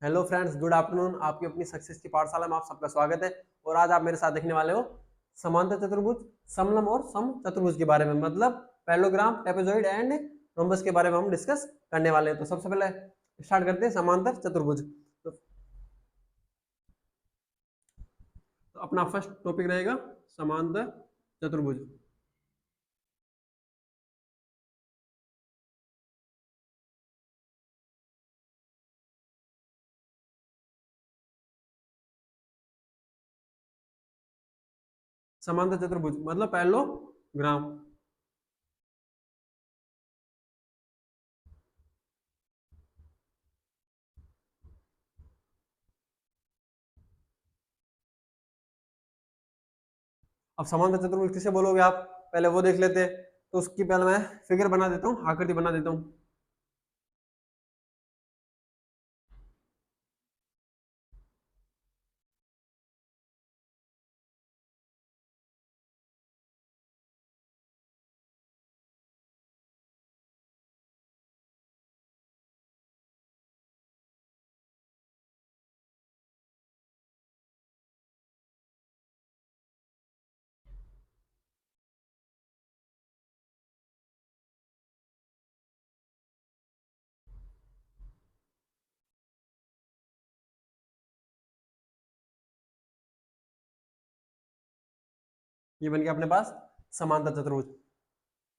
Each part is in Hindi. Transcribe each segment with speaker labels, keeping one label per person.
Speaker 1: Hello friends, good afternoon. आपकी अपनी सक्सेस की पाठशाला में आप सबका स्वागत है। और आज आप मेरे साथ देखने वाले हो समांतर चतुर्भुज, समलंब और सम चतुर्भुज के बारे में, मतलब पैरेललोग्राम, ट्रेपेजॉइड एंड रोम्बस के बारे में हम डिस्कस करने वाले हैं। तो सबसे पहले स्टार्ट करते हैं समांतर चतुर्भुज। तो अपना फर्स्ट टॉपिक रहेगा समांतर चतुर्भुज। समांतर चतुर्भुज मतलब पैरेललोग्राम। अब समांतर चतुर्भुज किसे बोलोगे आप, पहले वो देख लेते हैं। तो उसकी पहले मैं फिगर बना देता हूँ, आकृति बना देता हूँ। ये बन गया अपने पास समांतर चतुर्भुज।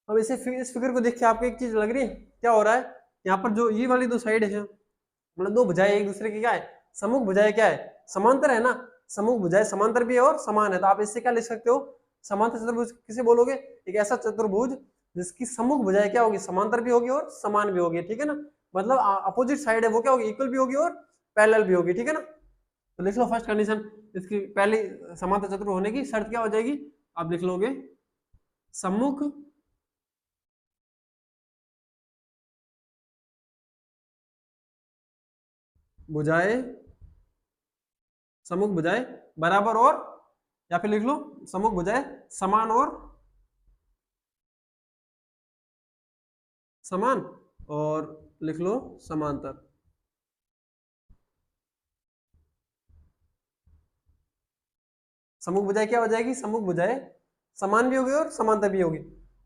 Speaker 1: अब इस फिगर को देख के आपको एक चीज लग रही है, क्या हो रहा है यहाँ पर? जो ये वाली दो साइड है, मतलब दो भुजाएं एक दूसरे की क्या है, सम्मुख भुजाएं क्या है, समांतर है ना। सम्मुख भुजाएं समांतर भी है और समान है, तो आप इससे क्या लिख सकते हो? समांतर चतुर्भुज किसे बोलोगे? एक ऐसा चतुर्भुज जिसकी सम्मुख भुजाएं क्या होगी, समांतर भी होगी और समान भी होगी, ठीक है ना। मतलब अपोजिट साइड है वो क्या होगी, इक्वल भी होगी और पैरेलल भी होगी, ठीक है ना। तो लिख लो फर्स्ट कंडीशन, इसकी पहली समांतर चतुर्भुज होने की शर्त क्या हो जाएगी, आप लिख लोगे सम्मुख भुजाएं, सम्मुख भुजाएं बराबर और, या फिर लिख लो सम्मुख भुजाएं समान और समान, और लिख लो समांतर। सम्मुख भुजाएं क्या हो जाएगी, सम्मुख भुजाएं समान भी होगी और समांतर भी होगी।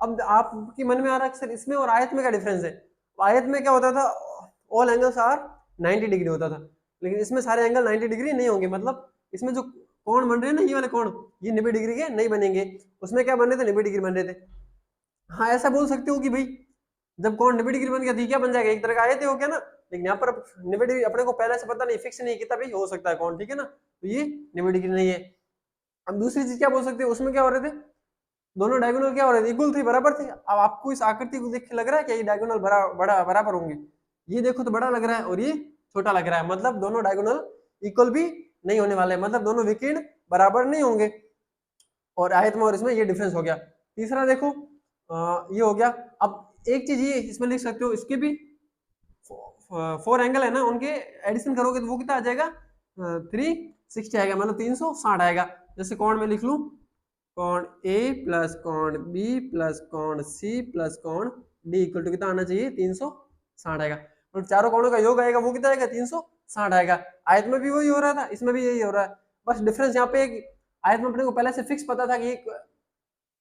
Speaker 1: अब आपके मन में आ रहा है सर इसमें और आयत में क्या डिफरेंस है? आयत में क्या होता था, ऑल एंगल्स आर 90 डिग्री होता था, लेकिन इसमें सारे एंगल 90 डिग्री नहीं होंगे। मतलब इसमें जो कोण बन रहे हैं ना, ये वाले कोण, ये 90 डिग्री के नहीं बनेंगे। उसमें क्या बन रहे थे, 90 डिग्री बन रहे थे। हाँ, ऐसा बोल सकते हो कि भाई जब कोण 90 डिग्री बन गया तो क्या बन जाएगा, एक तरह का आयत ही हो गया ना। लेकिन यहाँ पर 90 डिग्री अपने को पहले से पता नहीं, फिक्स नहीं कितना भी हो सकता है कोण, ठीक है ना। तो ये 90 डिग्री नहीं है। अब दूसरी चीज क्या बोल सकते हैं, उसमें क्या हो रहे थे, दोनों डायगोनल क्या हो रहे थे, इक्वल थे, बराबर थे। अब आपको इस आकृति को देख के लग रहा है कि ये डायगोनल बड़ा बराबर होंगे? ये देखो तो बड़ा लग रहा है और ये छोटा लग रहा है, मतलब दोनों डायगोनल इक्वल भी नहीं होने वाले, मतलब दोनों विकीर्ण बराबर नहीं होंगे। और आयत में और इसमें ये डिफरेंस हो गया। तीसरा देखो, ये हो गया। अब एक चीज ये इसमें लिख सकते हो, इसके भी 4 एंगल है ना, उनके एडिशन करोगे तो वो कितना आ जाएगा, 360 आएगा, मतलब 360 आएगा। जैसे कोण में लिख लूं, कोण ए प्लस कोण बी प्लस कोण सी प्लस कोण डी इक्वल टू कितना आना चाहिए, 360 आएगा। और चारों कोणों का योग आएगा, वो कितना आएगा, 360 आएगा। आयत में भी वही हो रहा था, इसमें भी यही हो रहा है। बस डिफरेंस यहाँ पे एक, आयत में अपने को पहले से फिक्स पता था कि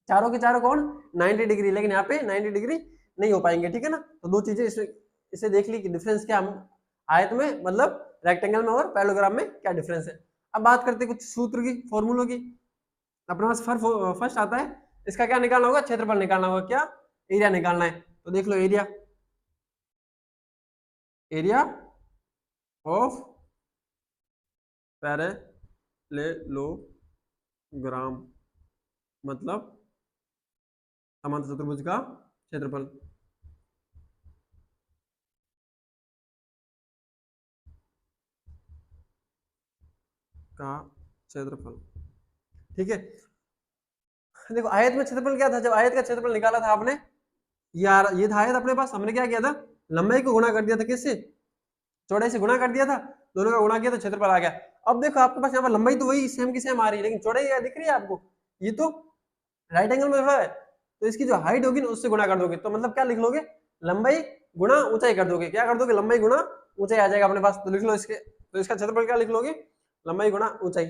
Speaker 1: चारों के चारों कोण 90 डिग्री, लेकिन यहाँ पे 90 डिग्री नहीं हो पाएंगे, ठीक है ना। तो दो चीजें इसे देख ली कि डिफरेंस क्या, हम आयत में मतलब रेक्टेंगल में और पैरेललोग्राम में क्या डिफरेंस है। अब बात करते हैं कुछ सूत्र की, फॉर्मूलों की। अपने पास फर्स्ट आता है, इसका क्या निकालना होगा, क्षेत्रफल निकालना होगा, क्या, एरिया निकालना है। तो देख लो एरिया, एरिया ऑफ पैरेललोग्राम मतलब समांतर चतुर्भुज का क्षेत्रफल। का क्षेत्रफल, ठीक है। देखो आयत में क्षेत्रफल क्या था, जब आयत का क्षेत्रफल निकाला था आपने, यार ये था आयत अपने पास, हमने क्या किया था, लंबाई को गुणा कर दिया था, किससे, चौड़ाई से गुणा कर दिया था, दोनों का गुणा किया तो क्षेत्रफल आ गया। अब देखो आपके पास यहाँ पर लंबाई तो वही सेम की सेम आ रही है, लेकिन चौड़ाई क्या दिख रही है आपको, ये तो राइट एंगल में है, तो इसकी जो हाइट होगी ना उससे गुणा कर दोगे, तो मतलब क्या लिख लोगे, लंबाई गुणा ऊंचाई कर दोगे, क्या कर दोगे, लंबाई गुणा ऊंचाई आ जाएगा अपने पास। तो लिख लो इसके, तो इसका क्षेत्रफल क्या लिख लोगे, लंबाई गुणा ऊंचाई।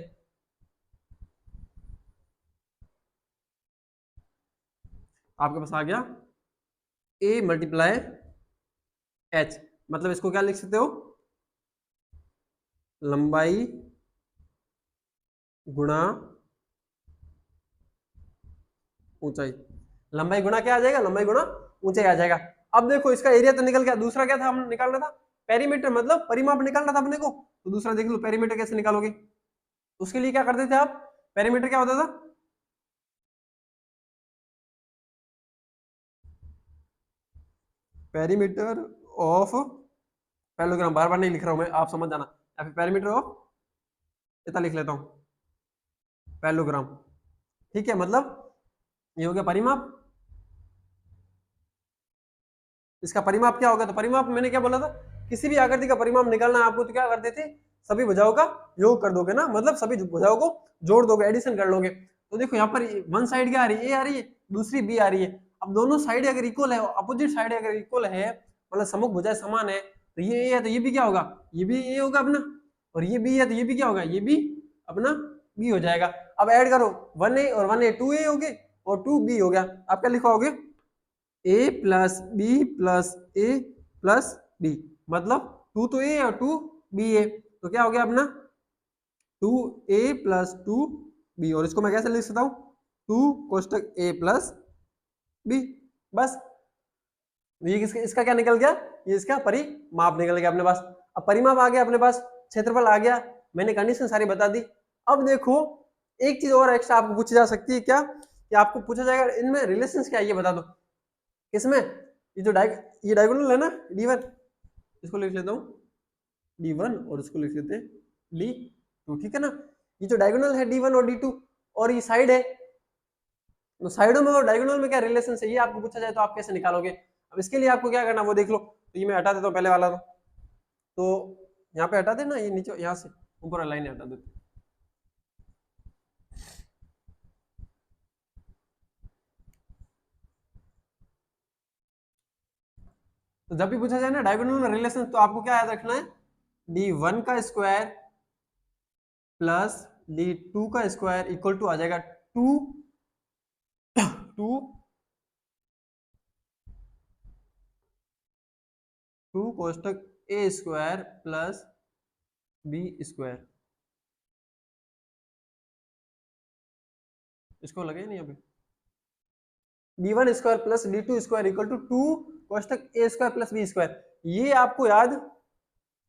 Speaker 1: आपके पास आ गया a मल्टीप्लाई h, मतलब इसको क्या लिख सकते हो, लंबाई गुणा ऊंचाई। लंबाई गुणा क्या आ जाएगा, लंबाई गुणा ऊंचाई आ जाएगा। अब देखो इसका एरिया तो निकल गया, दूसरा क्या था हम निकालना था, पेरीमीटर, मतलब परिमाप निकालना था अपने को। तो दूसरा देख लो पेरीमीटर कैसे निकालोगे, उसके लिए क्या करते थे आप, पेरीमीटर क्या होता था, पेरीमीटर ऑफ पैरेललोग्राम, बार बार नहीं लिख रहा हूं मैं, आप समझ जाना, या फिर पेरीमीटर ऑफ, इतना लिख लेता हूं पैरेललोग्राम। ठीक है, मतलब ये हो गया परिमाप। इसका परिमाप क्या होगा, तो परिमाप मैंने क्या बोला था, किसी भी आकृति का परिमाप निकालना है आपको तो क्या करते थे, सभी भुजाओं का योग कर दोगे ना, मतलब सभी भुजाओं को जोड़ दोगे, एडिशन कर लोगे। तो देखो यहाँ पर वन साइड क्या आ रही है, ए आ रही है, दूसरी बी आ रही है। अब दोनों साइड अगर इक्वल है, अपोजिट साइड अगर इक्वल है, मतलब सम्मुख भुजाएं समान है, तो ये ए है तो ये भी क्या होगा, ये भी ए होगा अपना, और ये बी है तो ये भी क्या होगा, ये भी अपना बी हो जाएगा। अब ऐड करो, वन ए और वन ए, टू ए हो गए और टू बी हो गया। आप क्या लिखवाओगे, ए प्लस बी प्लस ए प्लस बी, मतलब टू तो ए और टू बी ए, तो क्या हो गया अपना two A plus two B, और इसको मैं कैसे लिख सकता हूँ, टू कोष्टक ए प्लस बी। बस ये इसका क्या निकल गया, ये इसका परिमाप निकल गया अपने पास। अब परिमाप आ गया अपने पास, क्षेत्रफल आ गया, मैंने कंडीशन सारी बता दी। अब देखो एक चीज और एक्स्ट्रा आपको पूछी जा सकती है, क्या कि आपको पूछा जाएगा इनमें रिलेशंस क्या है ये बता दो। किसमें, ये जो ये डायगोनल है ना D1, इसको लिख लेता हूँ D1 और इसको लिख लेते हैं D2, ठीक है ना। ये जो डायगोनल है D1 और D2, और ये साइड है, तो साइडों में और डायगोनल में क्या रिलेशन है ये आपको पूछा जाए तो आप कैसे निकालोगे। अब इसके लिए आपको क्या करना वो देख लो। तो ये मैं हटा देता हूँ पहले वाला, तो यहाँ पे हटा देना, ये नीचे यहाँ से ऊपर लाइन हटा देते। तो जब भी पूछा जाए ना डायगोनल में रिलेशन, तो आपको क्या याद रखना है, D1 का स्क्वायर प्लस D2 का स्क्वायर इक्वल टू आ जाएगा टू टू टू कोष्टक a square plus b square. इसको लगे नहीं अभी, D1 square plus D2 square equal to two कोष्टक a square plus b square, ये आपको याद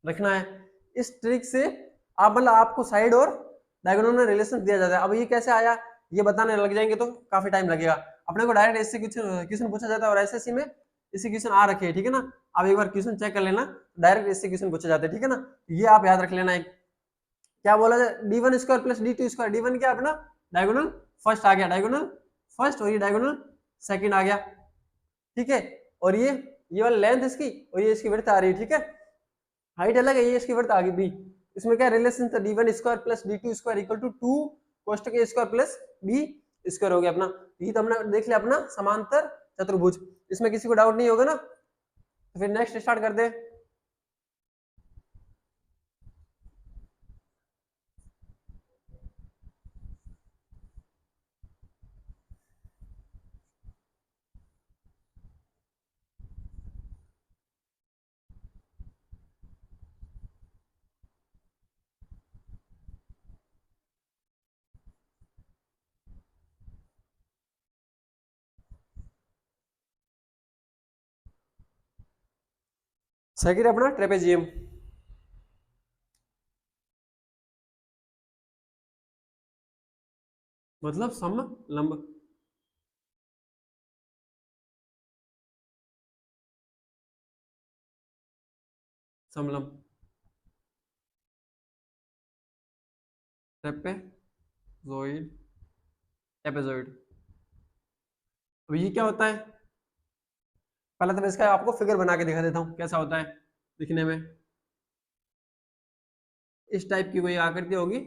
Speaker 1: रखना है। इस ट्रिक से आप मतलब आपको साइड और डायगोनल में रिलेशन दिया जाता है। अब ये कैसे आया ये बताने लग जाएंगे तो काफी टाइम लगेगा। अपने को डायरेक्ट इससे क्वेश्चन पूछा जाता है, और एसएससी में इससे क्वेश्चन आ रखे हैं, ठीक है ना। आप एक बार क्वेश्चन चेक कर लेना, डायरेक्ट इससे क्वेश्चन पूछे जाते हैं, ठीक है ना। ये आप याद रख लेना। क्या बोला जाए, D1 square plus D2 square, D1 क्या अपना डायगोनल फर्स्ट आ गया, डायगोनल फर्स्ट, और ये डायगोनल सेकंड आ गया, ठीक है। और ये वाला लेंथ इसकी, और ये इसकी विड्थ आ रही है, ठीक है। हाइट अलग है, ये इसकी विड्थ आ गई बी। इसमें क्या रिलेशन था, D1 square plus D2 square equal to two कोष्टक a square plus b square हो गया अपना। ये तो हमने देख लिया अपना समांतर चतुर्भुज। इसमें किसी को डाउट नहीं होगा ना, तो फिर नेक्स्ट स्टार्ट कर दे। सेकंड अपना ट्रेपेजियम, मतलब समलंब। समलंब ट्रेपेजॉइड, ट्रेपेजॉइड। अब ये क्या होता है, पहले तो मैं इसका आपको फिगर बना के दिखा देता हूँ कैसा होता है दिखने में। इस टाइप की कोई आकृति होगी,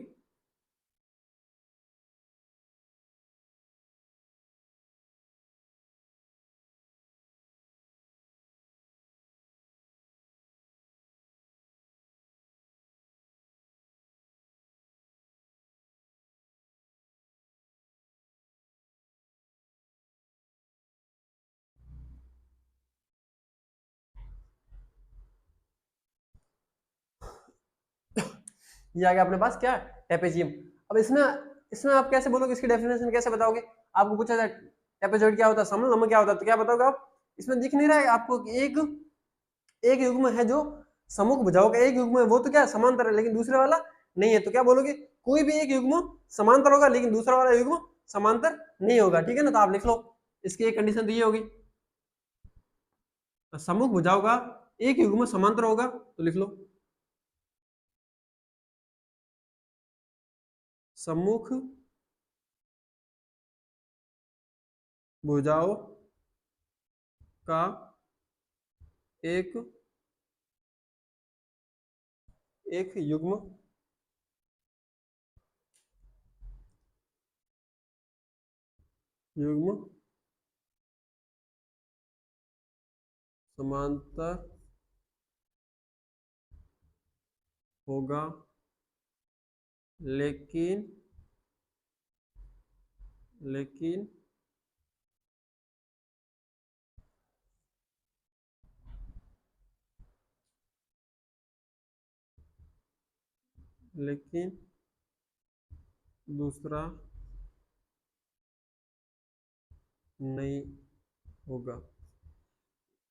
Speaker 1: ये आ गया अपने पास क्या, ट्रेपेजियम। अब इसमें इसमें आप कैसे बोलोगे, इसकी डेफिनेशन कैसे बताओगे? आपको पूछा जाए ट्रेपेजॉइड क्या होता है, समलंब लंब क्या होता है, तो क्या बताओगे आप? इसमें दिख नहीं रहा है आपको कि एक एक युग्म है जो सम्मुख भुजाओं का एक युग्म है, वो तो क्या समांतर है, लेकिन दूसरे वाला नहीं है। तो क्या बोलोगे, कोई भी एक युग्म समांतर होगा लेकिन दूसरा वाला युग्म समांतर नहीं होगा, ठीक है ना। तो आप लिख लो इसकी एक कंडीशन तो ये होगी, सम्मुख भुजाओं का एक युग्म समांतर होगा, तो लिख लो सम्मुख भुजाओं का एक एक युग्म युग्म समांतर होगा, लेकिन लेकिन लेकिन दूसरा नहीं होगा।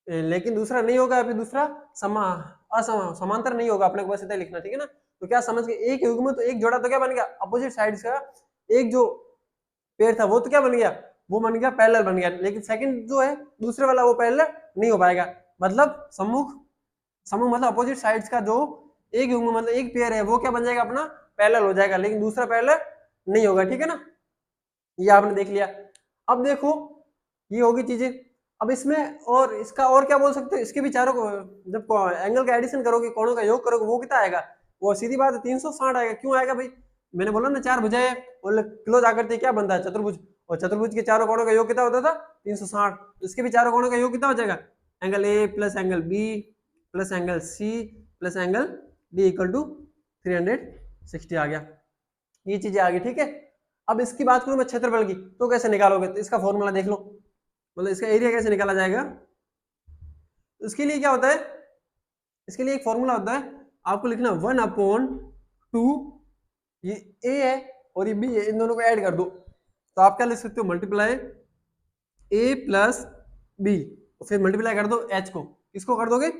Speaker 1: लेकिन दूसरा नहीं होगा, फिर दूसरा समांतर नहीं होगा, अपने को बस इतना लिखना, ठीक है ना। तो क्या समझ गए, एक युग्म तो एक जोड़ा तो क्या बन गया, अपोजिट साइड्स का एक जो पेड़ था वो तो क्या बन गया, वो बन गया पैरेलल बन गया, लेकिन सेकंड जो है दूसरे वाला वो पैरेलल नहीं हो पाएगा। मतलब सम्मुख समूह मतलब अपोजिट साइड्स का जो एक युग्म मतलब एक पेयर है वो क्या बन जाएगा अपना, पैरेलल हो जाएगा, लेकिन दूसरा पैरेलल नहीं होगा, ठीक है ना। ये आपने देख लिया। अब देखो ये होगी चीजें। अब इसमें और इसका और क्या बोल सकते हो, इसके भी चारों को जब एंगल का एडिशन करोगे, कोणों का योग करोगे, वो कितना आएगा, वो सीधी बात है 360 आएगा। क्यों आएगा भाई, मैंने बोला ना चार भुजाएं और क्लोज आकृति क्या बनता है, चतुर्भुज, और चतुर्भुज के चारों कोणों का योग कितना होता था 360। इसके भी चारों कोणों का योग कितना हो जाएगा, angle A plus angle B plus angle C plus angle D equal to 360 आ गया। ये चीजें आ गई, ठीक है। अब इसकी बात करूं मैं क्षेत्रफल की, तो कैसे निकालोगे, तो इसका फॉर्मूला देख लो, मतलब इसका एरिया कैसे निकाला जाएगा। तो इसके लिए क्या होता है, इसके लिए एक फॉर्मूला होता है, आपको लिखना 1/2, ये ए है और ये बी है, इन दोनों को ऐड कर दो, तो आप क्या लिख सकते हो, मल्टीप्लाई ए प्लस बी, फिर मल्टीप्लाई कर दो एच को, किसको कर दोगे,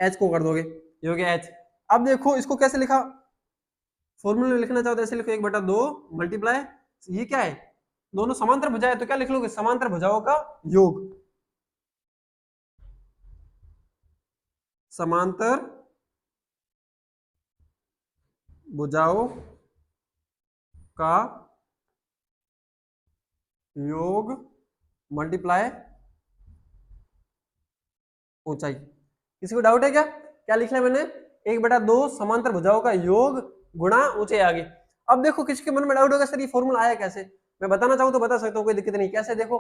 Speaker 1: एच को कर दोगे, ये हो गया एच। अब देखो इसको कैसे लिखा, फॉर्मूले में लिखना चाहो तो ऐसे लिखो 1/2 मल्टीप्लाई, ये क्या है, दोनों समांतर भुजाएं, तो क्या लिख लोगे, समांतर भुजाओं का योग, समांतर भुजाओं का योग मल्टीप्लाई ऊंचाई। किसी को डाउट है क्या, क्या लिखना है मैंने, 1/2 समांतर भुजाओं का योग गुणा ऊंचाई आ गई। अब देखो किसी के मन में डाउट होगा सर ये फॉर्मूला आया कैसे, मैं बताना चाहूँ तो बता सकता हूँ, कोई दिक्कत नहीं। कैसे देखो,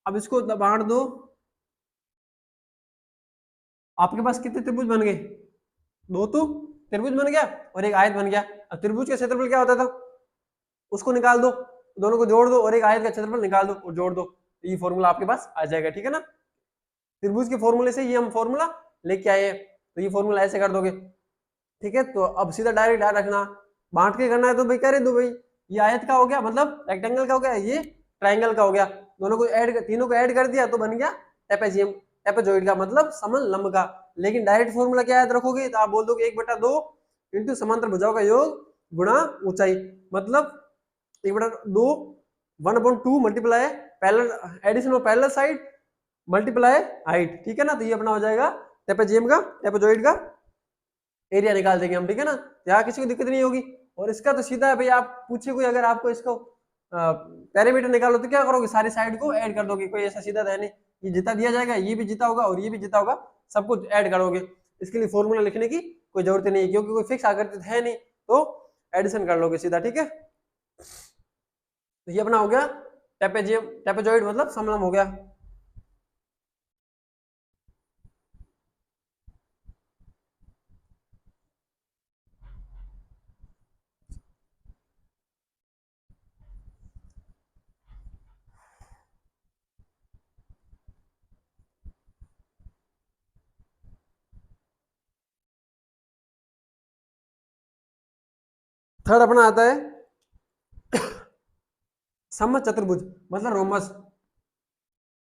Speaker 1: अब इसको बांट दो, आपके पास कितने त्रिभुज बन गए, दो तो त्रिभुज बन गया और एक आयत बन गया। अब त्रिभुज का क्षेत्रफल क्या होता था, उसको निकाल दो, दोनों को जोड़ दो और एक आयत का क्षेत्रफल निकाल दो और जोड़ दो, तो ये फॉर्मूला आपके पास आ जाएगा, ठीक है ना। त्रिभुज के फॉर्मूले से ये हम फॉर्मूला लेके आए हैं, तो ये फॉर्मूला ऐसे कर दोगे, ठीक है। तो अब सीधा डायरेक्ट याद रखना, बांट के करना है तो भाई करे दो भाई, ये आयत का हो गया मतलब रेक्टेंगल का हो गया, ये ट्राइंगल का हो गया, दोनों को ऐड, तीनों को ऐड कर दिया तो बन गया ट्रेपेजियम, ट्रेपेजॉइड का मतलब समलंब का। लेकिन डायरेक्ट फॉर्मूला क्या याद रखोगे, तो आप बोल दोगे 1/2 इंटू समांतर भुजाओं का योग गुणा ऊंचाई, मतलब 1/2 1/2 multiply parallel addition of parallel side multiply height, ठीक है ना। तो ये अपना हो जाएगा ट्रेपेजियम का, ट्रेपेजॉइड का एरिया निकाल देंगे हम, ठीक है ना। यहाँ किसी को दिक्कत नहीं होगी। और इसका तो सीधा है भाई, आप पूछे कोई अगर आपको इसको पैरामीटर निकालो तो क्या करोगे, सारी साइड को ऐड कर दोगे, कोई ऐसा सीधा है नहीं, ये जितना दिया जाएगा ये भी जिता होगा और ये भी जिता होगा, सब कुछ ऐड करोगे। इसके लिए फॉर्मूला लिखने की कोई जरूरत नहीं, क्योंकि कोई फिक्स आकृति है नहीं, तो एडिशन कर लोगे सीधा, ठीक है। तो ये अपना हो गया ट्रेपेजियम, ट्रेपेजॉइड मतलब समलंब हो गया। थर्ड अपना आता है समचतुर्भुज मतलब रोमस।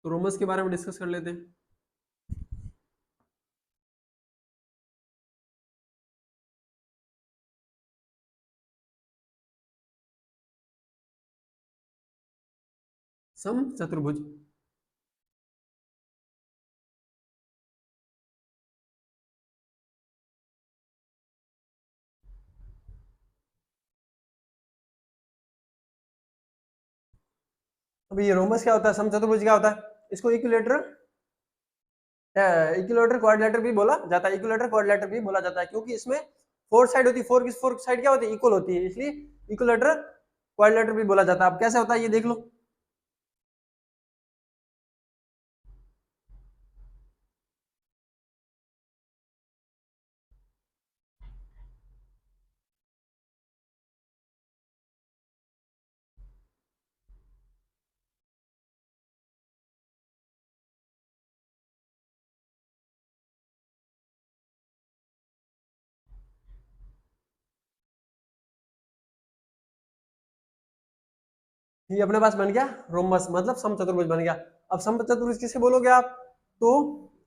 Speaker 1: तो रोमस के बारे में डिस्कस कर लेते हैं। समचतुर्भुज अब ये रोमस क्या होता है, समचतुर्भुज क्या होता है, इसको इक्विलेटरल इक्विलेटरल क्वाड्रिलेटरल भी बोला जाता है, इक्विलेटरल क्वाड्रिलेटरल भी बोला जाता है, क्योंकि इसमें फोर साइड होती है, फोर साइड क्या होती है, इक्वल होती है, इसलिए इक्विलेटरल क्वाड्रिलेटरल भी बोला जाता है। अब कैसे होता है ये देख लो। ये अपने पास बन गया रोमस मतलब समचतुर्भुज बन गया। अब समचतुर्भुज किसे बोलोगे आप, तो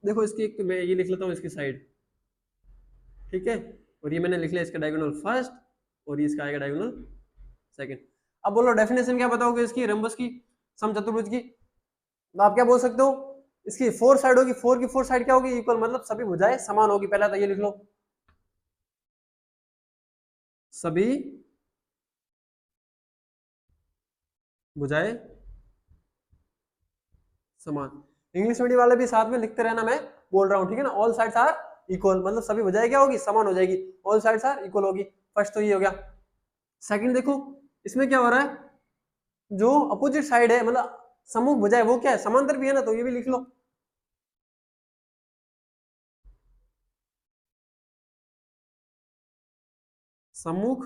Speaker 1: देखो इसकी एक तो मैं ये लिख लेता हूँ इसकी साइड, ठीक है, और ये मैंने लिख लिया इसका डायगोनल फर्स्ट और ये इसका आएगा डायगोनल सेकंड। अब बोलो डेफिनेशन क्या बताओगे इसकी रंबस की, समचतुर्भुज की, तो आप क्या बोल सकते हो, इसकी फोर साइड होगी, फोर की फोर साइड क्या होगी, इक्वल मतलब सभी भुजाएं समान होगी। पहला तो ये लिख लो, सभी भुजाएं समान। इंग्लिश मीडियम वाले भी साथ में लिखते रहना, मैं बोल रहा हूँ, ठीक है ना। ऑल साइड्स आर इक्वल मतलब सभी भुजाएं क्या होगी, समान हो जाएगी, ऑल साइड्स आर इक्वल होगी। फर्स्ट तो ये हो गया। सेकंड देखो इसमें क्या हो रहा है, जो अपोजिट साइड है मतलब समूह भुजाएं वो क्या है, समांतर भी है ना, तो ये भी लिख लो। सम्मुख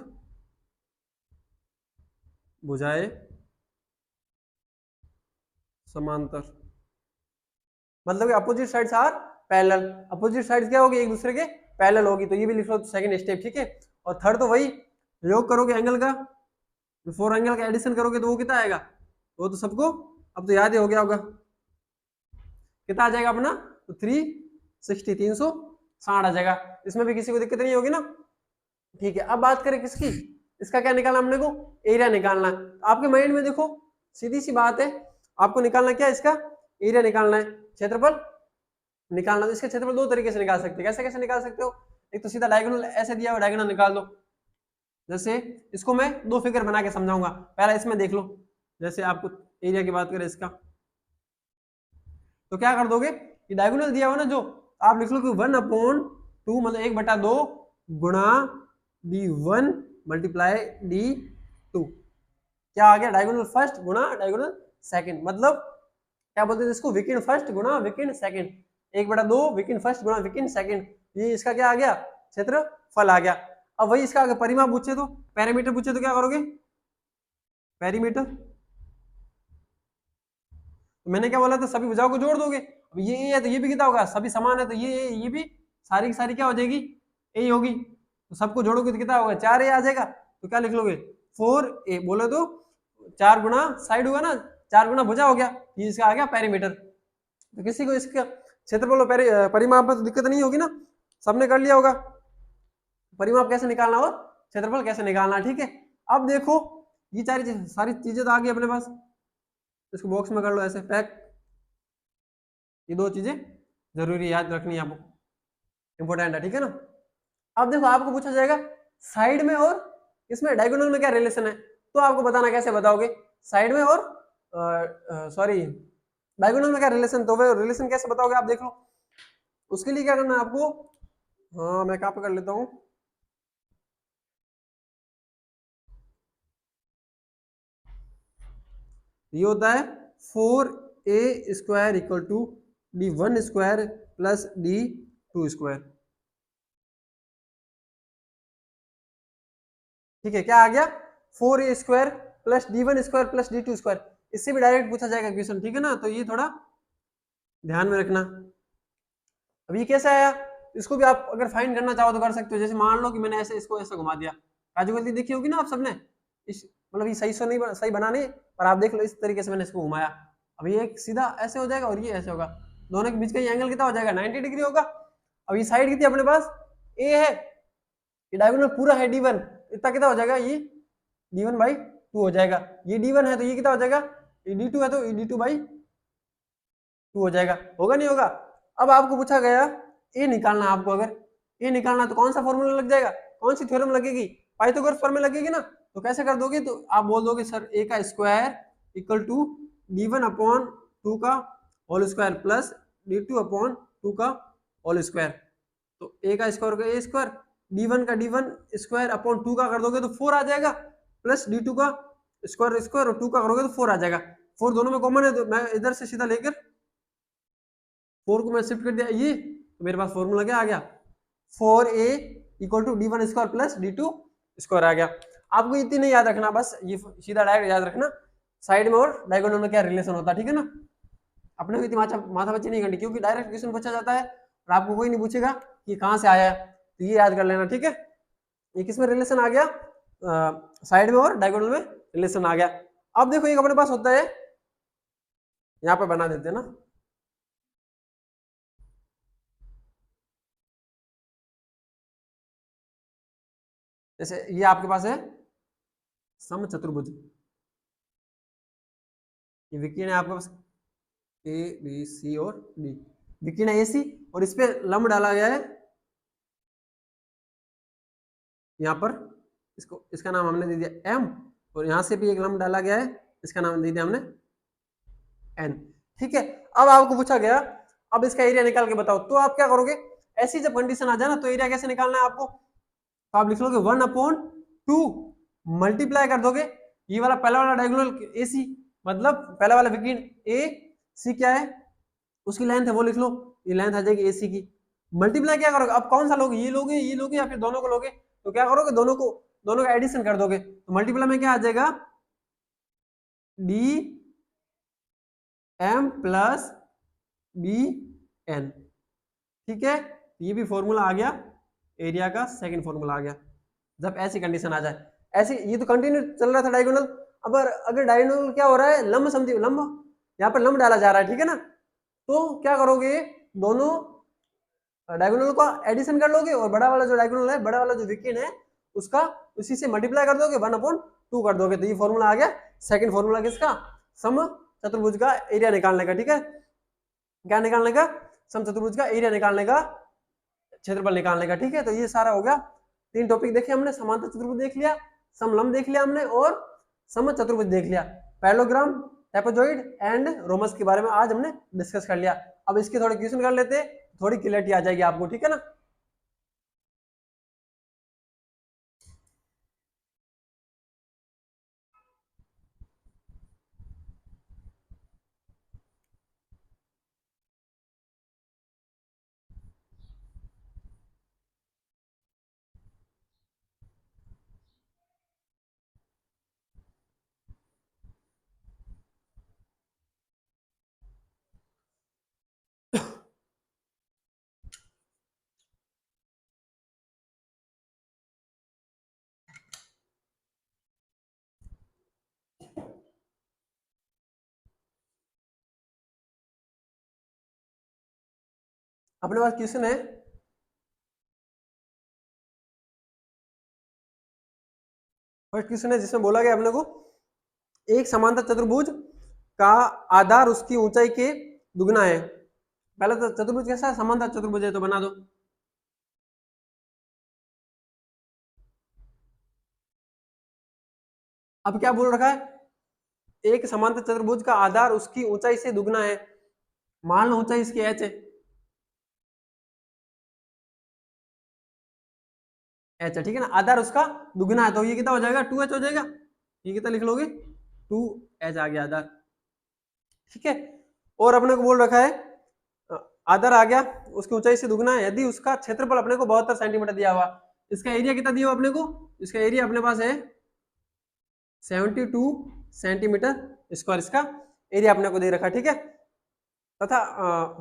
Speaker 1: भुजाएं समांतर मतलब opposite sides are parallel, opposite sides क्या होगी, एक दूसरे के पैरेलल होगी, तो ये भी लिख लो सेकंड स्टेप, ठीक है। और थर्ड तो वही योग करोगे एंगल का, फोर एंगल का एडिशन करोगे तो वो कितना आएगा, वो तो सबको अब तो याद ही हो गया होगा, कितना आ जाएगा अपना, तो 360 360 आ जाएगा। इसमें भी किसी को दिक्कत नहीं होगी ना, ठीक है। अब बात करें किसकी, इसका क्या निकालना हमने को, एरिया निकालना है। आपके माइंड में देखो सीधी सी बात है, आपको निकालना क्या है, इसका एरिया निकालना है, क्षेत्रफल निकालना। तो इसके क्षेत्रफल दो तरीके से निकाल सकते हैं, कैसे कैसे निकाल सकते हो, एक तो सीधा डायगोनल ऐसे दिया हुआ डायगोनल निकाल दो, जैसे इसको मैं दो फिगर बना के समझाऊंगा, पहला इसमें देख लो। जैसे आपको एरिया की बात करें इसका, तो क्या कर दोगे, ये डायगोनल दिया हुआ ना जो, आप लिख लो कि 1/2 मतलब 1/2 गुणा d1 मल्टीप्लाई d2, क्या आ गया, डायगोनल फर्स्ट गुणा डायगोनल सेकंड, मतलब क्या बोलते हैं इसको, विकिन फर्स्ट गुणा विकिन सेकंड, 1/2 विकिन फर्स्ट गुणा विकिन सेकंड, ये इसका क्या आ गया, क्षेत्रफल आ गया। अब वही इसका अगर परिमाप पूछे तो, पैरामीटर पूछे तो क्या करोगे, पैरीमीटर, तो मैंने क्या बोला था, सभी भुजाओं को जोड़ दोगे। अब ये है तो ये भी कितना होगा, सभी समान है तो ये भी सारी की सारी क्या हो जाएगी, ए होगी, तो सबको जोड़ोगे तो कितना होगा, 4a आ जाएगा। तो क्या लिख लोगे, 4a, बोले तो 4 गुना साइड होगा ना, 4 गुना भुजा हो गया, ये इसका आ गया पैरीमीटर। तो किसी को इसका क्षेत्रफल परिमाप में तो दिक्कत नहीं होगी ना, सबने कर लिया होगा परिमाप कैसे निकालना और क्षेत्रफल कैसे निकालना, ठीक है। अब देखो ये सारी चीजें तो आ गई अपने पास, इसको बॉक्स में कर लो ऐसे पैक, ये दो चीजें जरूरी याद रखनी है आपको, इंपॉर्टेंट है, ठीक है ना। अब देखो आपको पूछा जाएगा साइड में और इसमें डायगोनल में क्या रिलेशन है, तो आपको बताना, कैसे बताओगे साइड में और सॉरी डायगोनल में क्या रिलेशन, तो वो रिलेशन कैसे बताओगे आप देख लो। उसके लिए क्या करना है आपको, हाँ मैं कहाँ पे कर लेता हूँ, ये होता है 4a² equal to d1² plus d2², ठीक है। क्या आ गया, 4a² plus d1² plus d2², इससे भी डायरेक्ट पूछा जाएगा क्वेश्चन, ठीक है ना, तो ये थोड़ा ध्यान में रखना। अब ये कैसे आया, इसको भी आप अगर फाइंड करना चाहो तो कर सकते हो, जैसे मान लो कि मैंने ऐसे इसको ऐसे घुमा दिया, काजू गलती देखी होगी ना आप सबने, इस मतलब ये सही से नहीं सही बना नहीं, पर आप देख लो इस तरीके से मैंने इसको घुमाया, अब ये सीधा ऐसे हो जाएगा और ये ऐसे होगा, दोनों के बीच का ये एंगल कितना हो जाएगा 90 डिग्री होगा। अब ये साइड कितनी अपने पास ए है, ये डायगोनल पूरा है d1, इतना कितना हो जाएगा ये d1 बाई 2 हो जाएगा, ये d1 है तो ये कितना हो जाएगा, ये d2 है तो ये d2 बाई 2 हो जाएगा, होगा नहीं होगा। अब आपको पूछा गया ए निकालना, आपको अगर ए निकालना तो कौन सा फॉर्मूला लग जाएगा, कौन सी थ्योरम लगेगी, पाइथागोरस प्रमेय लगेगी ना, तो कैसे कर दोगे, तो आप बोल दोगे सर ए का square equal to d1 upon 2 का whole square plus d2 upon 2 का होल स्क्वायर, तो ए का स्क्वायर का ए स्क्वायर, d1 का d1 स्क्वायर अपॉन 2 का कर दोगे तो 4 आ जाएगा, प्लस d2 का स्क्वायर स्क्वायर और 2 का करोगे तो 4 आ जाएगा, 4 दोनों में कॉमन है तो मैं इधर से सीधा लेकर 4 को मैं शिफ्ट कर दिया ये, तो मेरे पास फॉर्मूला क्या आ गया 4a equal to d1 square plus d2 square आ गया। आपको इतनी नहीं याद रखना, बस ये सीधा डायरेक्ट याद रखना साइड में और डायगोनल में क्या रिलेशन होता है, ठीक है ना, अपने को इतनी माथा बच्ची नहीं करनी, क्योंकि डायरेक्ट क्वेश्चन पूछा जाता है और आपको कोई नहीं पूछेगा कि कहाँ से आया है, तो ये याद कर लेना, ठीक है। ये किसमें रिलेशन आ गया, साइड में और डायगोनल में रिलेशन आ गया। अब देखो एक अपने पास होता है, यहाँ पे बना देते हैं ना, जैसे ये आपके पास है समचतुर्भुज, ये विकीर्ण है आपके पास ए बी सी और डी, विकीर्ण है AC और इस पे लंब डाला गया है, यहाँ पर इसको इसका नाम हमने दे दिया M, और यहाँ से भी एक लंब डाला गया है, इसका नाम दे दिया हमने N, ठीक है। अब आपको पूछा गया अब इसका एरिया निकाल के बताओ, तो आप क्या करोगे, ऐसी जब कंडीशन आ जाए ना तो एरिया कैसे निकालना है आपको, तो आप लिख लोगे 1/2 मल्टीप्लाई कर दोगे ये वाला पहला वाला डायगोनल AC, मतलब पहला वाला विकीर्ण AC क्या है उसकी लेंथ है वो लिख लो, ये लेंथ आ जाएगी AC की, मल्टीप्लाई क्या करोगे, अब कौन सा लोगे, ये लोगे या फिर दोनों को लोगे, तो क्या करोगे दोनों का एडिशन कर दोगे, तो मल्टीप्लाई में क्या आ जाएगा DM प्लस BN, ठीक है, ये भी फॉर्मूला आ गया एरिया का, सेकंड फॉर्मूला आ गया जब ऐसी कंडीशन आ जाए। ऐसे ये तो कंटिन्यू चल रहा था डायगोनल, अब अगर डायगोनल क्या हो रहा है लंब समझिए, लंब यहाँ पर लंब डाला जा रहा है, ठीक है ना, तो क्या करोगे दोनों डायगोनल का एडिशन कर लोगे और बड़ा वाला जो डायगोनल है, बड़ा वाला जो विकीर्ण है उसका उसी से मल्टीप्लाई कर दोगे 1/2 कर दोगे, तो ये फॉर्मूला आ गया सेकंड फॉर्मूला किसका, समचतुर्भुज का एरिया निकालने का, ठीक है, क्या निकालने का, समचतुर्भुज का एरिया निकालने का, क्षेत्रफल निकालने का, ठीक है। तो ये सारा हो गया, 3 टॉपिक देखे हमने, समांतर चतुर्भुज देख लिया, समलंब देख लिया हमने और समचतुर्भुज देख लिया, पैरेललोग्राम, ट्रापेजॉइड एंड रोमस के बारे में आज हमने डिस्कस कर लिया। अब इसके थोड़े क्वेश्चन कर लेते, थोड़ी क्लैरिटी आ जाएगी आपको, ठीक है ना। अपने पास क्वेश्चन है, फर्स्ट क्वेश्चन है जिसमें बोला गया अपने को एक समांतर चतुर्भुज का आधार उसकी ऊंचाई के दुगना है, पहला तो चतुर्भुज कैसा है, समांतर चतुर्भुज है तो बना दो, अब क्या बोल रखा है एक समांतर चतुर्भुज का आधार उसकी ऊंचाई से दुगना है, मान लो ऊंचाई इसकी h है, h है, ठीक है ना, आधार उसका दुगना है तो ये कितना हो जाएगा 2h हो जाएगा, ये कितना लिख लोगे 2h आ गया आधार, ठीक है। और अपने को बोल रखा है आधार आ गया उसकी ऊंचाई से दुगना है यदि उसका क्षेत्रफल अपने को 72 सेंटीमीटर दिया हुआ, इसका एरिया कितना दिया हुआ अपने को, इसका एरिया अपने पास है 72 सेंटीमीटर स्क्वायर, इसका एरिया अपने को दे रखा, ठीक है, तथा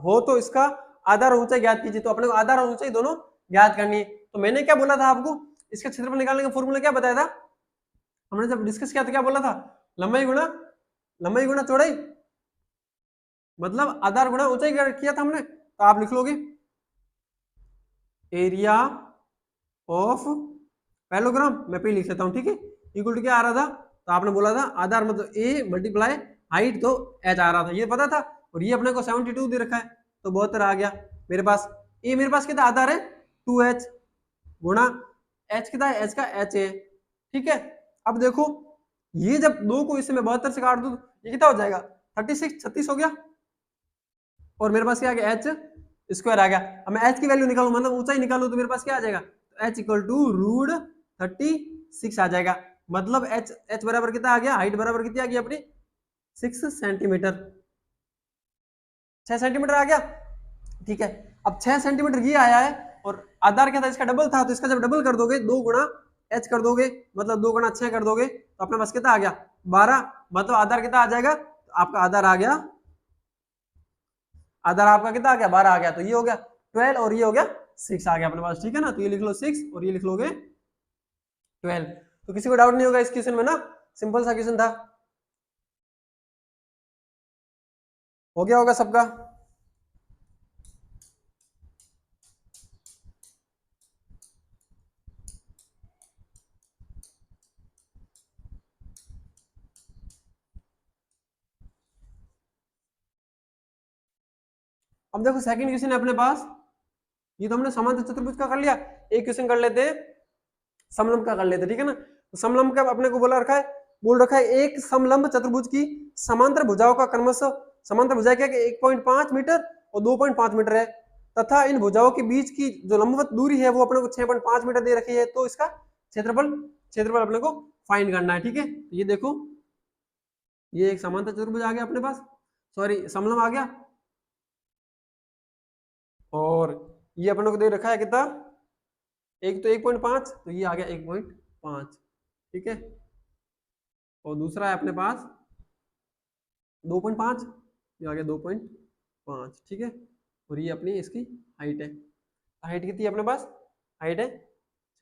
Speaker 1: हो तो इसका आधार और ऊंचाई ज्ञात कीजिए, तो अपने को आधार और ऊंचाई दोनों ज्ञात करनी है। तो मैंने क्या बोला था आपको इसका क्षेत्रफल निकालने का फॉर्मूला क्या बताया था? हमने जब डिस्कस किया तो क्या बोला था? लंबाई गुणा चौड़ाई, मतलब आधार गुणा ऊंचाई किया था हमने। तो आप लिख लोगे एरिया ऑफ पैरेललोग्राम, मैं पे लिख लेता हूँ, ठीक है, इक्वल टू क्या आ रहा था? तो आपने बोला था आधार मतलब ए मल्टीप्लाई हाइट, तो एच आ रहा था, ये पता था। और ये अपने को 72 दे रखा है, तो 72 आ गया मेरे पास। ए मेरे पास कितना आधार है? 2h गुणा एच कितना है? एच का एच है, ठीक है। अब देखो ये जब दो को इसमें 72 से काट दो तो ये कितना हो जाएगा? 36 हो गया। और मेरे पास क्या आ गया? एच स्क्वायर आ गया। अब मैं एच की वैल्यू निकालू, मतलब ऊंचाई निकालू, तो मेरे पास क्या आ जाएगा? एच इक्वल टू रूट 36 आ जाएगा। मतलब एच बराबर कितना आ गया? हाइट बराबर कितनी आ गई अपनी? 6 सेंटीमीटर, 6 सेंटीमीटर आ गया, ठीक है। अब 6 सेंटीमीटर ये आया है, और आधार क्या था? इसका डबल था, तो इसका जब डबल कर दोगे 2 गुणा एच कर दोगे, मतलब 2 गुणा 6 कर दोगे, तो अपने पास कितना आ गया? 12। मतलब आधार कितना आ जाएगा? तो आपका आधार आ गया, आधार आपका कितना आ गया? 12 आ गया। तो ये हो गया 12 और ये हो गया 6 आ गया अपने पास, ठीक है ना। तो ये लिख लो 6 और ये लिख लोगे 12। तो किसी को डाउट नहीं होगा इस क्वेश्चन में ना, सिंपल सा क्वेश्चन था। हो गया होगा सबका? अब देखो सेकंड क्वेश्चन है अपने पास, ये तो हमने समांतर चतुर्भुज का कर लिया। एक क्वेश्चन कर लेते हैं समलंब का, कर लेते हैं, ठीक है ना। तो समलंब का अपने को बोला रखा है, बोल रखा है एक समलंब चतुर्भुज की समांतर भुजाओं का क्रमशः, समांतर भुजाएं क्या है? 1.5 मीटर और 2.5 मीटर है, तथा इन भुजाओं के बीच की जो लंबवत दूरी है वो अपने को 6.5 मीटर दे रखी है। तो इसका क्षेत्रफल क्षेत्रफल अपने को फाइंड करना है, ठीक है। तो ये देखो, ये एक समांतर चतुर्भुज आ गया अपने पास, सॉरी समलंब आ गया, और ये अपने को दे रखा है कितना? एक तो 1.5, तो ये आ गया 1.5, ठीक है। और दूसरा है अपने पास 2.5, ये आ गया 2.5, ठीक है। और ये अपनी इसकी हाइट है, हाइट कितनी है अपने पास? हाइट है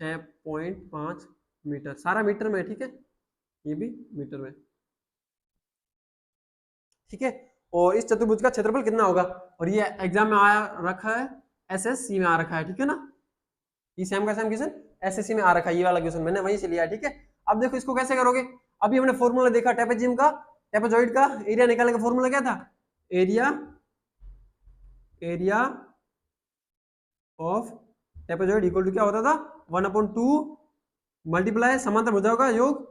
Speaker 1: 6.5 मीटर, सारा मीटर में, ठीक है, ये भी मीटर में, ठीक है। और इस चतुर्भुज का क्षेत्रफल कितना होगा? और ये एग्जाम में आया रखा है, एसएससी में आ रखा है, ठीक है ना। ये सेम का सेम क्वेश्चन एसएससी में आ रखा है, ये वाला क्वेश्चन मैंने वहीं से लिया है, ठीक है। अब देखो इसको कैसे करोगे। अभी हमने फॉर्मूला देखा ट्रेपेजियम का, ट्रेपेजॉइड का एरिया निकालने का फॉर्मूला क्या था? Area of trapezoid equal to क्या होता था? 1/2 मल्टीप्लाई समांतर भुजाओं का योग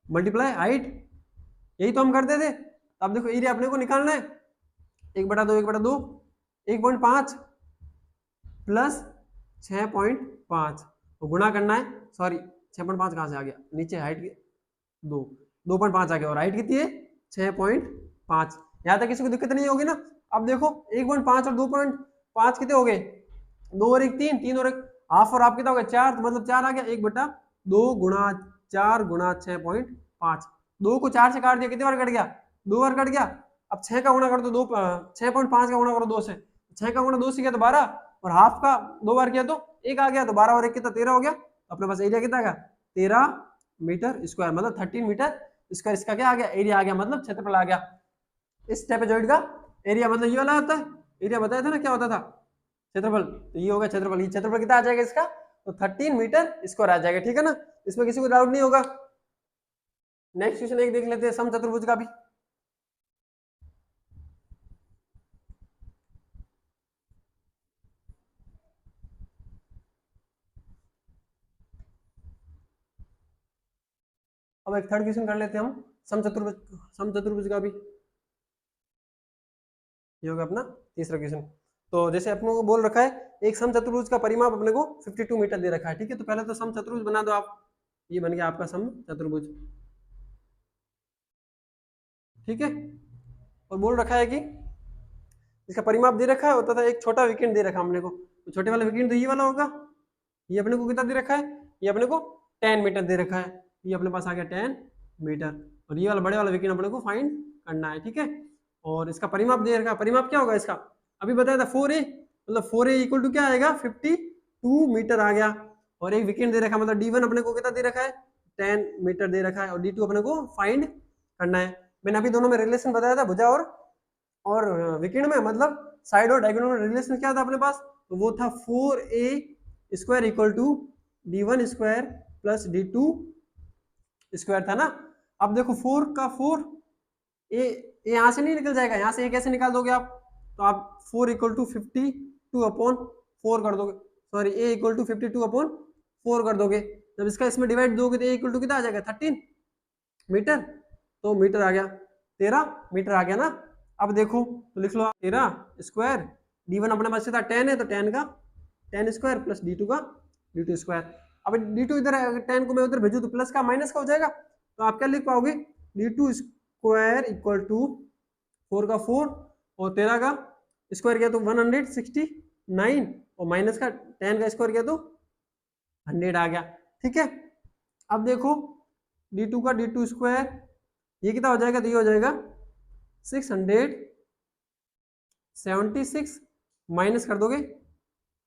Speaker 1: मल्टीप्लाई हाइट, यही तो हम करते थे। अब देखो एरिया अपने को निकालना है, 1/2 1/2 1.5 प्लस 6.5 तो गुणा करना है, सॉरी 6.5 कहां से आ गया? नीचे हाइट 2.5 आ गया, और हाइट कितनी है? 6.5। यहां तक किसी को दिक्कत नहीं होगी ना। अब देखो 1.5 और 2.5 कितने हो गए? 2 और 1 3, 3 और 1 हाफ, और आप कितना हो गया? 4, तो मतलब 4 आ गया। 1/2 गुणा 4 गुणा 6.5, 2 को 4 से काट दिया, कितनी बार कट गया? 2 बार कट गया। अब 6 का गुणा कर दो 2, 6.5 का गुणा करो 2 से, 6 का गुणा 2 से किया तो 12, और हाफ का 2 बार किया तो 1 आ गया, तो 12 और 1 कितना? 13 हो गया। तो अपने पास एरिया कितना आ गया? 13 मीटर स्क्वायर, मतलब 13 मीटर स्क्वायर। इसका क्या आ गया? एरिया आ गया, मतलब क्षेत्रफल आ गया। इस ट्रेपेजॉइड का एरिया मतलब ये वाला होता है, एरिया बताया था ना क्या होता था? क्षेत्रफल। तो ये होगा क्षेत्रफल, ये क्षेत्रफल कितना आ जाएगा इसका? तो 13 मीटर स्क्वायर आ जाएगा, ठीक है ना। इसमें किसी को डाउट नहीं होगा। नेक्स्ट क्वेश्चन एक देख लेते हैं समचतुर्भुज का भी। अब एक थर्ड क्वेश्चन कर लेते हैं हम समचतुर्भुज का भी। ये होगा अपना तीसरा क्वेश्चन। तो जैसे अपने को बोल रखा है एक समचतुर्भुज का परिमाप अपने को 52 मीटर दे रखा है, ठीक है। तो पहले तो समचतुर्भुज बना दो आप, ये बन गया आपका समचतुर्भुज, ठीक है। और बोल रखा है कि इसका परिमाप दे रखा है, होता था एक छोटा विकेंड दे रखा है अपने को, तो छोटे वाला विकेंड तो ये वाला होगा। ये अपने को कितना दे रखा है? ये अपने को 10 मीटर दे रखा है, ये अपने पास आ गया 10 मीटर। और ये वाला बड़े वाला विकेंड अपने को फाइंड करना है, ठीक है। और इसका परिमाप दे रखा है, परिमाप क्या होगा इसका? अभी बताया था 4a, मतलब 4a इक्वल टू क्या आएगा? 52 मीटर आ गया। और एक विकेंड दे रखा है, मतलब D1 अपने को कितना दे रखा है 10 मीटर दे रखा है, और D2 अपने को फाइंड करना है। मैंने अभी दोनों में रिलेशन बताया था, भुजा और विकेंड में, मतलब साइड और डायगोनल में रिलेशन क्या था अपने पास, तो वो था 4a square equal to D1 square plus D2 square था ना। अब देखो 4 का 4 ए यहाँ से नहीं निकल जाएगा, यहाँ से ए कैसे निकाल दोगे आप, तो आप 4 इक्वल टू 52 अपॉन 4 कर दोगे, sorry A equal to 52 upon 4 कर दोगे। जब इसका इसमें डिवाइड दोगे तो ए इक्वल टू कितना आ जाएगा 13 मीटर, तो मीटर आ गया 13 मीटर आ गया ना। अब देखो तो लिख लो 13 स्क्वायर, D1 अपने पास था 10 है, तो 10 का 10 स्क्वायर प्लस D2 का D2 स्क्वायर। अब D2 इधर है, 10 को मैं उधर भेजू तो प्लस का माइनस का हो जाएगा, तो आप क्या लिख पाओगे D2 स्क्वायर इक्वल टू 4 का 4 और 13 का स्क्वायर किया तो 169, और माइनस का 10 का स्क्वायर किया तो 100 आ गया। ठीक है, अब देखो D2 का D2 स्क्वायर ये कितना हो जाएगा, तो ये हो जाएगा 676 माइनस कर दोगे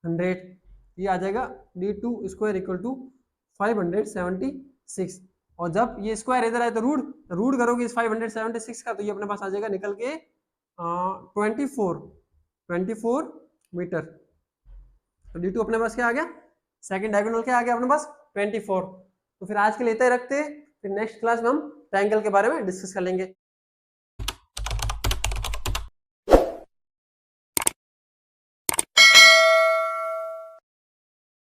Speaker 1: 100, ये आ जाएगा D2 स्क्वायर इक्वल टू 576। और जब ये स्क्वायर इधर आए तो रूट करोगे इस 576 का, तो ये अपने पास आ जाएगा निकल के 24 मीटर। तो D2 अपने पास क्या आ गया, सेकंड डायगोनल क्या आ गया अपने पास 24। तो फिर आज के लिए इतना ही रखते हैं, फिर नेक्स्ट क्लास में हम ट्रायंगल के बारे में डिस्कस कर लेंगे।